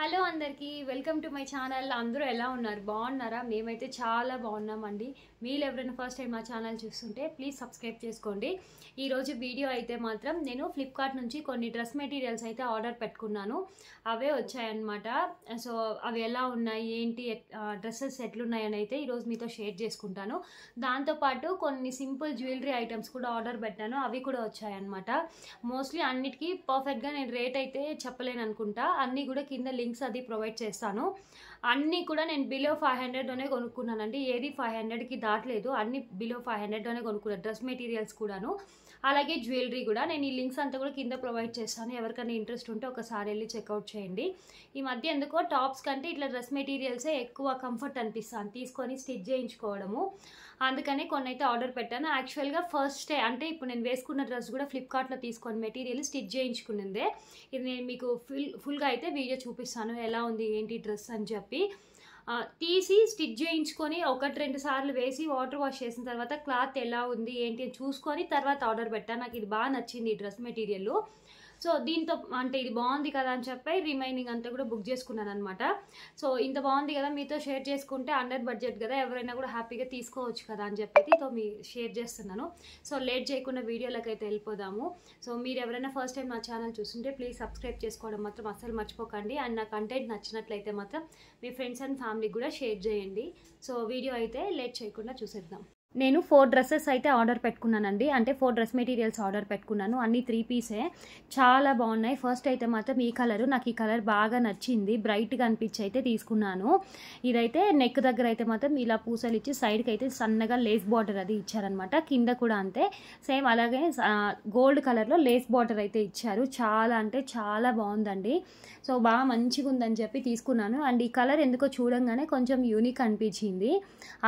Hello అందరికీ welcome to my channel. అందరూ ఎలా ఉన్నారు? బాగున్నారా? మేమైతే చాలా బాగున్నామండి. మీరు ఎవరైనా ఫస్ట్ టైం మా ఛానల్ చూస్తుంటే ప్లీజ్ సబ్స్క్రైబ్ చేసుకోండి. ఈరోజు వీడియో అయితే మాత్రం నేను ఫ్లిప్కార్ట్ నుంచి కొన్ని డ్రెస్ మెటీరియల్స్ అయితే ఆర్డర్ పెట్టుకున్నాను. అవే వచ్చాయన్నమాట. సో అవి ఎలా ఉన్నాయి, ఏంటి, డ్రెస్సెస్ ఎట్లున్నాయని అయితే ఈరోజు మీతో షేర్ చేసుకుంటాను. దాంతోపాటు కొన్ని సింపుల్ జ్యువెలరీ ఐటమ్స్ కూడా ఆర్డర్ పెట్టాను, అవి కూడా వచ్చాయన్నమాట. మోస్ట్లీ అన్నిటికీ పర్ఫెక్ట్గా నేను రేట్ అయితే చెప్పలేను అనుకుంటా. అన్నీ కూడా కింద లింక్స్ అది ప్రొవైడ్ చేస్తాను. అన్నీ కూడా నేను బిలో 500లోనే కొనుక్కున్నానండి. ఏది 500కి దాటలేదు. అన్ని బిలో 500లోనే కొనుక్కున్నాను. డ్రెస్ మెటీరియల్స్ కూడాను, అలాగే జ్యువెలరీ కూడా. నేను ఈ లింక్స్ అంతా కూడా కింద ప్రొవైడ్ చేస్తాను. ఎవరికైనా ఇంట్రెస్ట్ ఉంటే ఒకసారి వెళ్ళి చెక్అవుట్ చేయండి. ఈ మధ్య ఎందుకో టాప్స్ కంటే ఇట్లా డ్రెస్ మెటీరియల్సే ఎక్కువ కంఫర్ట్ అనిపిస్తాను తీసుకొని స్టిచ్ చేయించుకోవడము. అందుకని కొన్ని అయితే ఆర్డర్ పెట్టాను. యాక్చువల్గా ఫస్ట్ డే అంటే ఇప్పుడు నేను వేసుకున్న డ్రెస్ కూడా ఫ్లిప్కార్ట్లో తీసుకొని మెటీరియల్ స్టిచ్ చేయించుకునిందే. ఇది నేను మీకు ఫుల్గా అయితే వీడియో చూపిస్తాను ఎలా ఉంది ఏంటి డ్రెస్ అని చెప్పి. తీసి స్టిచ్ చేయించుకొని 1-2 సార్లు వేసి వాటర్ వాష్ చేసిన తర్వాత క్లాత్ ఎలా ఉంది ఏంటి అని చూసుకొని తర్వాత ఆర్డర్ పెట్టాను. నాకు ఇది బాగా నచ్చింది ఈ డ్రెస్ మెటీరియల్. సో దీంతో అంటే ఇది బాగుంది కదా అని చెప్పి రిమైనింగ్ అంతా కూడా బుక్ చేసుకున్నాను అనమాట. సో ఇంత బాగుంది కదా మీతో షేర్ చేసుకుంటే, అండర్ బడ్జెట్ కదా, ఎవరైనా కూడా హ్యాపీగా తీసుకోవచ్చు కదా అని చెప్పి మీ షేర్ చేస్తున్నాను. సో లేట్ చేయకుండా వీడియోలోకి అయితే వెళ్ళిపోదాము. సో మీరు ఎవరైనా ఫస్ట్ టైం నా ఛానల్ చూస్తుంటే ప్లీజ్ సబ్స్క్రైబ్ చేసుకోవడం మాత్రం అస్సలు మర్చిపోకండి. అండ్ నా కంటెంట్ నచ్చినట్లయితే మాత్రం మీ ఫ్రెండ్స్ అండ్ ఫ్యామిలీకి కూడా షేర్ చేయండి. సో వీడియో అయితే లేట్ చేయకుండా చూసేద్దాం. నేను 4 డ్రెస్సెస్ అయితే ఆర్డర్ పెట్టుకున్నానండి. అంటే 4 డ్రెస్ మెటీరియల్స్ ఆర్డర్ పెట్టుకున్నాను. అన్ని 3 పీసే, చాలా బాగున్నాయి. ఫస్ట్ అయితే మాత్రం ఈ కలరు, నాకు ఈ కలర్ బాగా నచ్చింది. బ్రైట్గా అనిపించి అయితే తీసుకున్నాను. ఇదైతే నెక్ దగ్గర అయితే మాత్రం ఇలా పూసలు ఇచ్చి సైడ్కి అయితే సన్నగా లేస్ బార్డర్ అది ఇచ్చారనమాట. కింద కూడా అంతే సేమ్ అలాగే గోల్డ్ కలర్లో లేస్ బార్డర్ అయితే ఇచ్చారు. చాలా అంటే చాలా బాగుందండి. సో బాగా మంచిగా ఉందని చెప్పి తీసుకున్నాను. అండ్ ఈ కలర్ ఎందుకో చూడంగానే కొంచెం యూనిక్ అనిపించింది,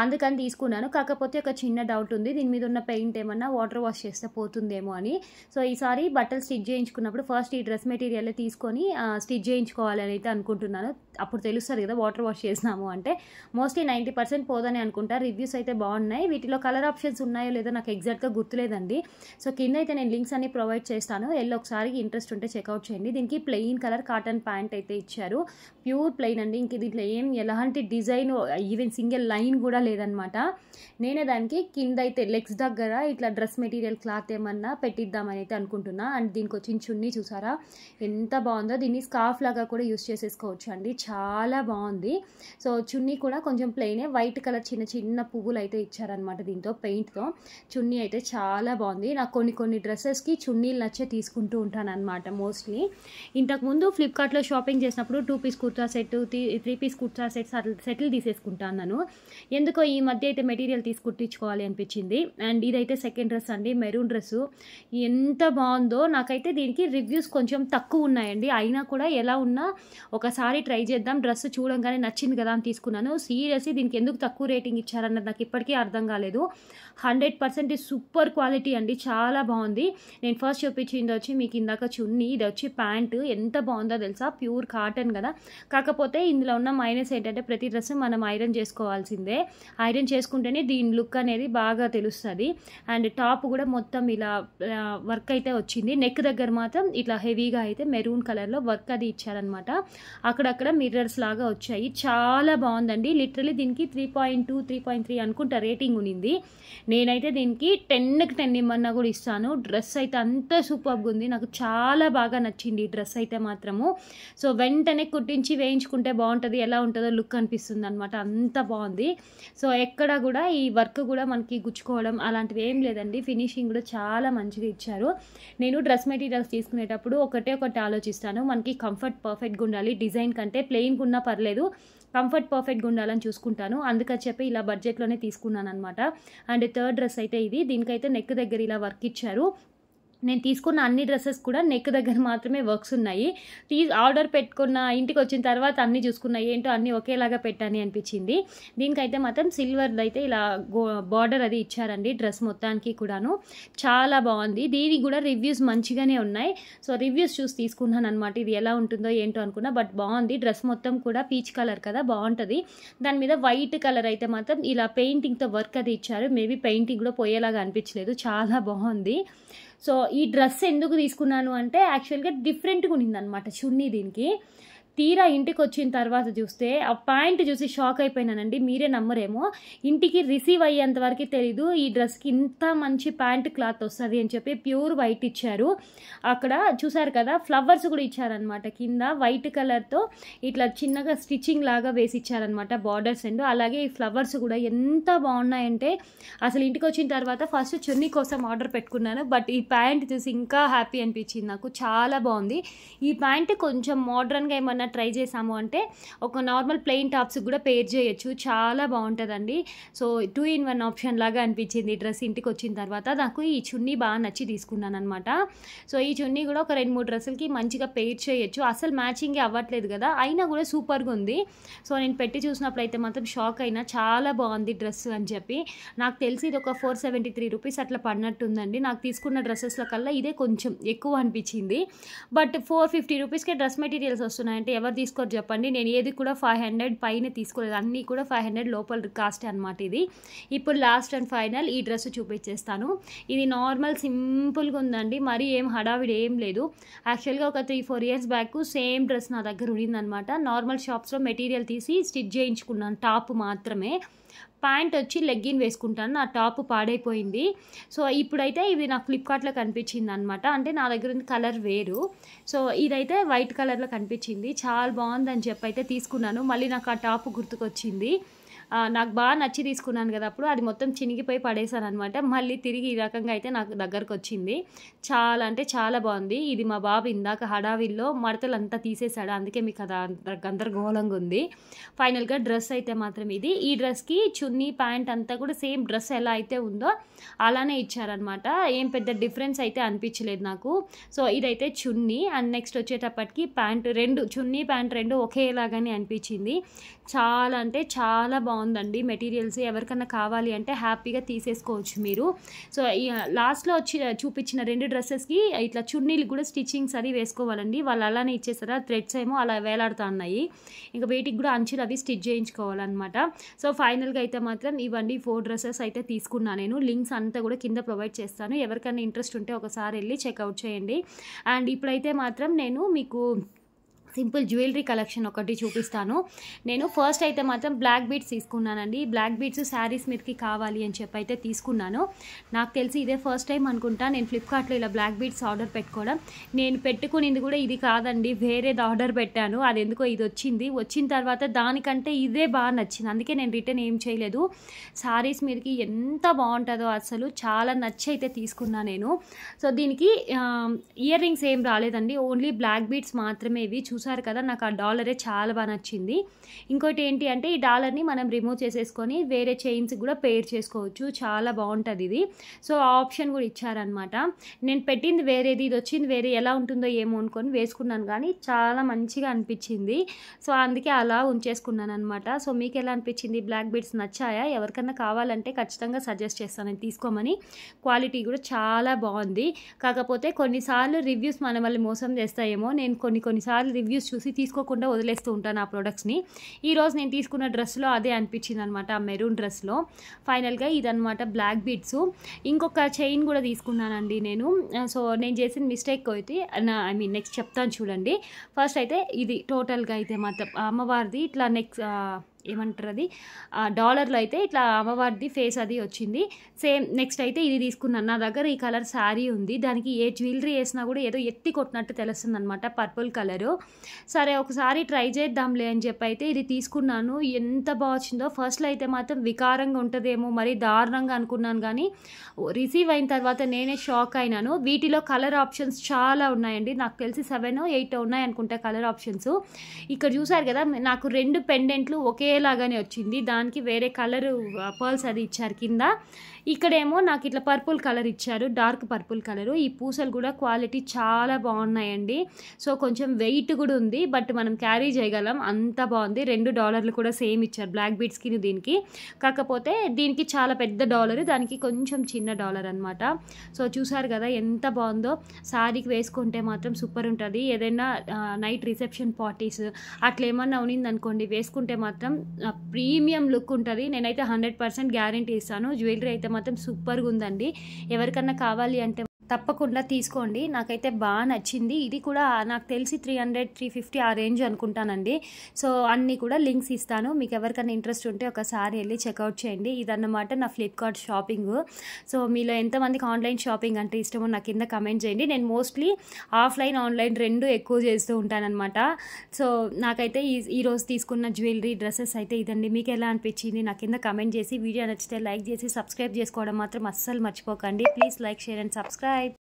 అందుకని తీసుకున్నాను. కాకపోతే ఒక చిన్న డౌట్ ఉంది, దీని మీద ఉన్న పెయింట్ ఏమన్నా వాటర్ వాష్ చేస్తే పోతుందేమో అని. సో ఈసారి బట్టలు స్టిచ్ చేయించుకున్నప్పుడు ఫస్ట్ ఈ డ్రెస్ మెటీరియల్ తీసుకొని స్టిచ్ చేయించుకోవాలి అని అయితే అనుకుంటున్నాను. అప్పుడు తెలుస్తుంది కదా వాటర్ వాష్ చేసినాము అంటే. మోస్ట్లీ 90% పోదని అనుకుంటా. రివ్యూస్ అయితే బాగున్నాయి. వీటిలో కలర్ ఆప్షన్స్ ఉన్నాయో లేదో నాకు ఎగ్జాక్ట్గా గుర్తులేదండి. సో కింద అయితే నేను లింక్స్ అన్ని ప్రొవైడ్ చేస్తాను, వెళ్ళి ఒకసారి ఇంట్రెస్ట్ ఉంటే చెక్అవుట్ చేయండి. దీనికి ప్లెయిన్ కలర్ కాటన్ ప్యాంట్ అయితే ఇచ్చారు. ప్యూర్ ప్లెయిన్ అండి. ఇంక దీంట్లో ఏం ఎలాంటి డిజైన్ ఈవెన్ సింగిల్ లైన్ కూడా లేదనమాట. నేనే దానికి కింద అయితే లెగ్స్ దగ్గర ఇట్లా డ్రెస్ మెటీరియల్ క్లాత్ ఏమన్నా పెట్టిద్దామని అయితే అనుకుంటున్నా. అండ్ దీనికి వచ్చిన చున్నీ చూసారా ఎంత బాగుందో. దీన్ని స్కార్ఫ్ లాగా కూడా యూస్ చేసేసుకోవచ్చు అండి, చాలా బాగుంది. సో చున్నీ కూడా కొంచెం ప్లెయినే, వైట్ కలర్ చిన్న చిన్న పువ్వులు అయితే ఇచ్చారనమాట దీంతో పెయింట్తో. చున్నీ అయితే చాలా బాగుంది. నాకు కొన్ని డ్రెస్సెస్కి చున్నీలు నచ్చే తీసుకుంటూ ఉంటాను అనమాట మోస్ట్లీ. ఇంతకుముందు ఫ్లిప్కార్ట్లో షాపింగ్ చేసినప్పుడు 2 piece kurta set, 3 piece kurta sets సెటిల్ తీసేసుకుంటాను. ఎందుకో ఈ మధ్య అయితే మెటీరియల్ తీసుకుట్టించుకోవాలి అనిపించింది. అండ్ ఇదైతే సెకండ్ డ్రెస్ అండి, మెరూన్ డ్రెస్. ఎంత బాగుందో. నాకైతే దీనికి రివ్యూస్ కొంచెం తక్కువ ఉన్నాయండి, అయినా కూడా ఎలా ఉన్నా ఒకసారి ట్రై చేద్దాం, డ్రెస్ చూడంగానే నచ్చింది కదా అని తీసుకున్నాను. సీరియస్లీ దీనికి ఎందుకు తక్కువ రేటింగ్ ఇచ్చారన్నది నాకు ఇప్పటికీ అర్థం కాలేదు. 100% సూపర్ క్వాలిటీ అండి, చాలా బాగుంది. నేను ఫస్ట్ చూపించింది వచ్చి మీకు ఇందాక చున్నీ, ఇది వచ్చి ప్యాంటు. ఎంత బాగుందో తెలుసా, ప్యూర్ కాటన్ కదా. కాకపోతే ఇందులో ఉన్న మైనస్ ఏంటంటే ప్రతి డ్రెస్ మనం ఐరన్ చేసుకోవాల్సిందే. ఐరన్ చేసుకుంటేనే దీని లుక్ అనేది బాగా తెలుస్తుంది. అండ్ టాప్ కూడా మొత్తం ఇలా వర్క్ అయితే వచ్చింది. నెక్ దగ్గర మాత్రం ఇట్లా హెవీగా అయితే మెరూన్ కలర్లో వర్క్ అది ఇచ్చారనమాట. అక్కడక్కడ మిర్రర్స్ లాగా వచ్చాయి. చాలా బాగుందండి. లిటరలీ దీనికి 3.2, 3.3 అనుకుంటా రేటింగ్ ఉన్నింది. నేనైతే దీనికి 10కి 10 ఇమ్మన్నా కూడా ఇస్తాను. డ్రెస్ అయితే అంత సూపర్గా ఉంది, నాకు చాలా బాగా నచ్చింది ఈ డ్రెస్ అయితే మాత్రము. సో వెంటనే కుట్టించి వేయించుకుంటే బాగుంటుంది, ఎలా ఉంటుందో లుక్ అనిపిస్తుంది అనమాట, అంత బాగుంది. సో ఎక్కడ కూడా ఈ వర్క్ కూడా మనకి గుచ్చుకోవడం అలాంటివి ఏం లేదండి. ఫినిషింగ్ కూడా చాలా మంచిగా ఇచ్చారు. నేను డ్రెస్ మెటీరియల్స్ తీసుకునేటప్పుడు ఒకటి ఆలోచిస్తాను, మనకి కంఫర్ట్ పర్ఫెక్ట్గా ఉండాలి. డిజైన్ కంటే ప్లెయిన్గా ఉన్నా పర్లేదు, కంఫర్ట్ పర్ఫెక్ట్గా ఉండాలని చూసుకుంటాను. అందుకని చెప్పి ఇలా బడ్జెట్లోనే తీసుకున్నాను అనమాట. అండ్ థర్డ్ డ్రెస్ అయితే ఇది. దీనికైతే నెక్ దగ్గర ఇలా వర్క్ ఇచ్చారు. నేను తీసుకున్న అన్ని డ్రెస్సెస్ కూడా నెక్ దగ్గర మాత్రమే వర్క్స్ ఉన్నాయి. ఆర్డర్ పెట్టుకున్న ఇంటికి వచ్చిన తర్వాత అన్నీ చూసుకున్నాయి, ఏంటో అన్నీ ఒకేలాగా పెట్టాను అనిపించింది. దీనికైతే మాత్రం సిల్వర్ అయితే ఇలా బార్డర్ అది ఇచ్చారండి డ్రెస్ మొత్తానికి కూడాను. చాలా బాగుంది. దీనికి కూడా రివ్యూస్ మంచిగానే ఉన్నాయి. సో రివ్యూస్ చూసి తీసుకున్నాను అనమాట. ఇది ఎలా ఉంటుందో ఏంటో అనుకున్నా, బట్ బాగుంది. డ్రెస్ మొత్తం కూడా పీచ్ కలర్ కదా, బాగుంటుంది. దాని మీద వైట్ కలర్ అయితే మాత్రం ఇలా పెయింటింగ్తో వర్క్ అది ఇచ్చారు. మేబీ పెయింటింగ్ కూడా పోయేలాగా అనిపించలేదు, చాలా బాగుంది. సో ఈ డ్రెస్ ఎందుకు తీసుకున్నాను అంటే యాక్చువల్గా డిఫరెంట్గా ఉన్నిందనమాట చున్నీ. దీనికి తీరా ఇంటికి వచ్చిన తర్వాత చూస్తే ఆ ప్యాంట్ చూసి షాక్ అయిపోయినానండి. మీరే నమ్మరేమో, ఇంటికి రిసీవ్ అయ్యేంత వరకు తెలీదు ఈ డ్రెస్కి ఇంత మంచి ప్యాంట్ క్లాత్ వస్తుంది అని చెప్పి. ప్యూర్ వైట్ ఇచ్చారు. అక్కడ చూసారు కదా ఫ్లవర్స్ కూడా ఇచ్చారనమాట. కింద వైట్ కలర్తో ఇట్లా చిన్నగా స్టిచ్చింగ్ లాగా వేసి ఇచ్చారనమాట బార్డర్స్ అండ్. అలాగే ఈ ఫ్లవర్స్ కూడా ఎంత బాగున్నాయంటే అసలు ఇంటికి వచ్చిన తర్వాత ఫస్ట్ చున్నీ కోసం ఆర్డర్ పెట్టుకున్నాను. బట్ ఈ ప్యాంట్ చూసి ఇంకా హ్యాపీ అనిపించింది నాకు. చాలా బాగుంది ఈ ప్యాంట్. కొంచెం మోడ్రన్గా ఏమన్నా ట్రై చేసాము అంటే ఒక నార్మల్ ప్లెయిన్ టాప్స్ కూడా పేర్ చేయొచ్చు. చాలా బాగుంటుందండి. సో 2-in-1 ఆప్షన్ లాగా అనిపించింది ఈ డ్రెస్ ఇంటికి వచ్చిన తర్వాత. నాకు ఈ చున్నీ బాగా నచ్చి తీసుకున్నాను అనమాట. సో ఈ చున్నీ కూడా ఒక 2-3 డ్రెస్సులకి మంచిగా పేర్ చేయొచ్చు. అసలు మ్యాచింగే అవ్వట్లేదు కదా, అయినా కూడా సూపర్గా ఉంది. సో నేను పెట్టి చూసినప్పుడు అయితే మాత్రం షాక్ అయినా. చాలా బాగుంది డ్రెస్ అని చెప్పి. నాకు తెలిసి ఇది ఒక 473 రూపీస్ అట్లా పడినట్టుందండి. నాకు తీసుకున్న డ్రెస్సెస్ల కల్లా ఇదే కొంచెం ఎక్కువ అనిపించింది. బట్ 450 రూపీస్కే డ్రెస్ మెటీరియల్స్ వస్తున్నాయంటే ఎవరు తీసుకోరు చెప్పండి. నేను ఏది కూడా 500 పైన తీసుకోలేదు, అన్నీ కూడా 500 లోపల కాస్ట్ అనమాట ఇది. ఇప్పుడు లాస్ట్ అండ్ ఫైనల్ ఈ డ్రెస్ చూపించేస్తాను. ఇది నార్మల్ సింపుల్గా ఉందండి, మరి ఏం హడావిడి ఏం లేదు. యాక్చువల్గా ఒక 3-4 ఇయర్స్ బ్యాక్ సేమ్ డ్రెస్ నా దగ్గర ఉండిందనమాట. నార్మల్ షాప్స్లో మెటీరియల్ తీసి స్టిచ్ చేయించుకున్నాను, టాప్ మాత్రమే. ప్యాంట్ వచ్చి లెగ్గిన్ వేసుకుంటాను, నా టాప్ పాడైపోయింది. సో ఇప్పుడైతే ఇది నాకు ఫ్లిప్కార్ట్లో కనిపించింది అనమాట. అంటే నా దగ్గర ఉంది కలర్ వేరు. సో ఇదైతే వైట్ కలర్లో కనిపించింది. చాలా బాగుందని చెప్పి అయితే తీసుకున్నాను. మళ్ళీ నాకు ఆ టాప్ గుర్తుకొచ్చింది. నాకు బాగా నచ్చి తీసుకున్నాను కదా అప్పుడు, అది మొత్తం చినిగిపోయి పడేసాను అనమాట. మళ్ళీ తిరిగి ఈ రకంగా అయితే నాకు దగ్గరకు వచ్చింది. చాలా అంటే చాలా బాగుంది. ఇది మా బాబు ఇందాక హడావిల్లో మడతలు అంతా తీసేశాడు, అందుకే మీకు అది గందరగోళంగా ఉంది. ఫైనల్గా డ్రెస్ అయితే మాత్రం ఇది. ఈ డ్రెస్కి చున్నీ ప్యాంట్ అంతా కూడా సేమ్ డ్రెస్ ఎలా అయితే ఉందో అలానే ఇచ్చారనమాట. ఏం పెద్ద డిఫరెన్స్ అయితే అనిపించలేదు నాకు. సో ఇదైతే చున్నీ అండ్ నెక్స్ట్ వచ్చేటప్పటికి ప్యాంట్, రెండు చున్నీ ప్యాంట్ రెండు ఒకేలాగానే అనిపించింది. చాలా అంటే చాలా బాగుందండి మెటీరియల్స్. ఎవరికన్నా కావాలి అంటే హ్యాపీగా తీసేసుకోవచ్చు మీరు. సో లాస్ట్లో వచ్చి చూపించిన 2 డ్రెస్సెస్కి ఇట్లా చున్నీలు కూడా స్టిచ్చింగ్స్ అది వేసుకోవాలండి. వాళ్ళు అలానే ఇచ్చేసారా, థ్రెడ్స్ ఏమో అలా వేలాడుతూ ఉన్నాయి. ఇంకా వీటికి కూడా అంచులు అవి స్టిచ్ చేయించుకోవాలన్నమాట. సో ఫైనల్గా అయితే మాత్రం ఇవన్నీ 4 డ్రెస్సెస్ అయితే తీసుకున్నాను నేను. లింక్స్ అంతా కూడా కింద ప్రొవైడ్ చేస్తాను, ఎవరికైనా ఇంట్రెస్ట్ ఉంటే ఒకసారి వెళ్ళి చెక్అవుట్ చేయండి. అండ్ ఇప్పుడైతే మాత్రం నేను మీకు సింపుల్ జ్యువెలరీ కలెక్షన్ ఒకటి చూపిస్తాను. నేను ఫస్ట్ అయితే మాత్రం బ్లాక్ బీడ్స్ తీసుకున్నానండి. బ్లాక్ బీడ్స్ శారీస్ మీదకి కావాలి అని చెప్పి అయితే తీసుకున్నాను. నాకు తెలిసి ఇదే ఫస్ట్ టైం అనుకుంటా నేను ఫ్లిప్కార్ట్లో ఇలా బ్లాక్ బీడ్స్ ఆర్డర్ పెట్టుకోవడం. నేను పెట్టుకునింది కూడా ఇది కాదండి, వేరేది ఆర్డర్ పెట్టాను. అది ఎందుకో ఇది వచ్చింది. వచ్చిన తర్వాత దానికంటే ఇదే బాగా నచ్చింది, అందుకే నేను రిటర్న్ ఏం చేయలేదు. శారీస్ మీదకి ఎంత బాగుంటుందో అసలు, చాలా నచ్చి అయితే తీసుకున్నా నేను. సో దీనికి ఇయర్ రింగ్స్ ఏం రాలేదండి, ఓన్లీ బ్లాక్ బీడ్స్ మాత్రమే. ఇవి చూసారు కదా, నాకు ఆ డాలరే చాలా బాగా నచ్చింది. ఇంకోటి ఏంటి అంటే ఈ డాలర్ని మనం రిమూవ్ చేసేసుకొని వేరే చైన్స్ కూడా పేర్ చేసుకోవచ్చు. చాలా బాగుంటుంది ఇది. సో ఆ ఆప్షన్ కూడా ఇచ్చారనమాట. నేను పెట్టింది వేరేది, ఇది వచ్చింది వేరే, ఎలా ఉంటుందో ఏమో అనుకొని వేసుకున్నాను, కానీ చాలా మంచిగా అనిపించింది. సో అందుకే అలా ఉంచేసుకున్నాను అనమాట. సో మీకు ఎలా అనిపించింది? బ్లాక్ బీడ్స్ నచ్చాయా? ఎవరికన్నా కావాలంటే ఖచ్చితంగా సజెస్ట్ చేస్తాను నేను తీసుకోమని. క్వాలిటీ కూడా చాలా బాగుంది. కాకపోతే కొన్నిసార్లు రివ్యూస్ మన వల్ల మోసం చేస్తాయేమో. నేను కొన్నిసార్లు రివ్యూస్ చూసి తీసుకోకుండా వదిలేస్తూ ఉంటాను ఆ ప్రొడక్ట్స్ని. ఈరోజు నేను తీసుకున్న డ్రెస్లో అదే అనిపించింది అనమాట, ఆ మెరూన్ డ్రెస్లో. ఫైనల్గా ఇదనమాట బ్లాక్ బీడ్స్. ఇంకొక చైన్ కూడా తీసుకున్నానండి నేను. సో నేను చేసిన మిస్టేక్ అయితే నెక్స్ట్ చెప్తాను చూడండి. ఫస్ట్ అయితే ఇది టోటల్గా అయితే మాత్రం అమ్మవారిది ఇట్లా నెక్స్ట్ ఏమంటారు అది డాలర్లో అయితే ఇట్లా అమ్మవారిది ఫేస్ అది వచ్చింది. సేమ్ నెక్స్ట్ అయితే ఇది తీసుకున్నాను. నా దగ్గర ఈ కలర్ శారీ ఉంది, దానికి ఏ జ్యువెలరీ వేసినా కూడా ఏదో ఎత్తి కొట్టినట్టు తెలుస్తుంది అనమాట, పర్పుల్ కలరు. సరే ఒకసారి ట్రై చేద్దాంలే అని చెప్పి అయితే ఇది తీసుకున్నాను. ఎంత బాగా వచ్చిందో. ఫస్ట్లో అయితే మాత్రం వికారంగా ఉంటుందేమో, మరి దారుణంగా అనుకున్నాను, కానీ రిసీవ్ అయిన తర్వాత నేనే షాక్ అయినాను. వీటిలో కలర్ ఆప్షన్స్ చాలా ఉన్నాయండి. నాకు తెలిసి 7-8 ఉన్నాయి అనుకుంటా కలర్ ఆప్షన్స్. ఇక్కడ చూసారు కదా, నాకు 2 పెండెంట్లు ఒకేలాగానే వచ్చింది. దానికి వేరే కలర్ పర్ల్స్ అది ఇచ్చారు కింద. ఇక్కడేమో నాకు ఇట్లా పర్పుల్ కలర్ ఇచ్చారు, డార్క్ పర్పుల్ కలరు. ఈ పూసలు కూడా క్వాలిటీ చాలా బాగున్నాయండి. సో కొంచెం వెయిట్ కూడా ఉంది, బట్ మనం క్యారీ చేయగలం, అంత బాగుంది. $2 కూడా సేమ్ ఇచ్చారు బ్లాక్ బీడ్స్కి దీనికి. కాకపోతే దీనికి చాలా పెద్ద డాలర్, దానికి కొంచెం చిన్న డాలర్ అనమాట. సో చూసారు కదా ఎంత బాగుందో. శారీకి వేసుకుంటే మాత్రం సూపర్ ఉంటుంది. ఏదైనా నైట్ రిసెప్షన్ పార్టీస్ అట్లా ఏమన్నా ఉన్నిందనుకోండి, వేసుకుంటే మాత్రం ప్రీమియం లుక్ ఉంటుంది. నేనైతే 100% గ్యారంటీ ఇస్తాను. జ్యువెలరీ అయితే మాత్రం సూపర్గా ఉందండి. ఎవరికన్నా కావాలి అంటే తప్పకుండా తీసుకోండి. నాకైతే బాగా నచ్చింది. ఇది కూడా నాకు తెలిసి 300-350 ఆ రేంజ్ అనుకుంటానండి. సో అన్నీ కూడా లింక్స్ ఇస్తాను, మీకు ఎవరికైనా ఇంట్రెస్ట్ ఉంటే ఒకసారి వెళ్ళి చెక్అవుట్ చేయండి. ఇదన్నమాట నా ఫ్లిప్కార్ట్ షాపింగ్. సో మీలో ఎంతమందికి ఆన్లైన్ షాపింగ్ అంటే ఇష్టమో నా కింద కమెంట్ చేయండి. నేను మోస్ట్లీ ఆఫ్లైన్ ఆన్లైన్ రెండు ఎక్కువ చేస్తూ ఉంటానన్నమాట. సో నాకైతే ఈరోజు తీసుకున్న జ్యువెలరీ డ్రెస్సెస్ అయితే ఇదండి. మీకు ఎలా అనిపించింది నా కింద కమెంట్ చేసి, వీడియో నచ్చితే లైక్ చేసి సబ్స్క్రైబ్ చేసుకోవడం మాత్రం అస్సలు మర్చిపోకండి. Please like, share and subscribe.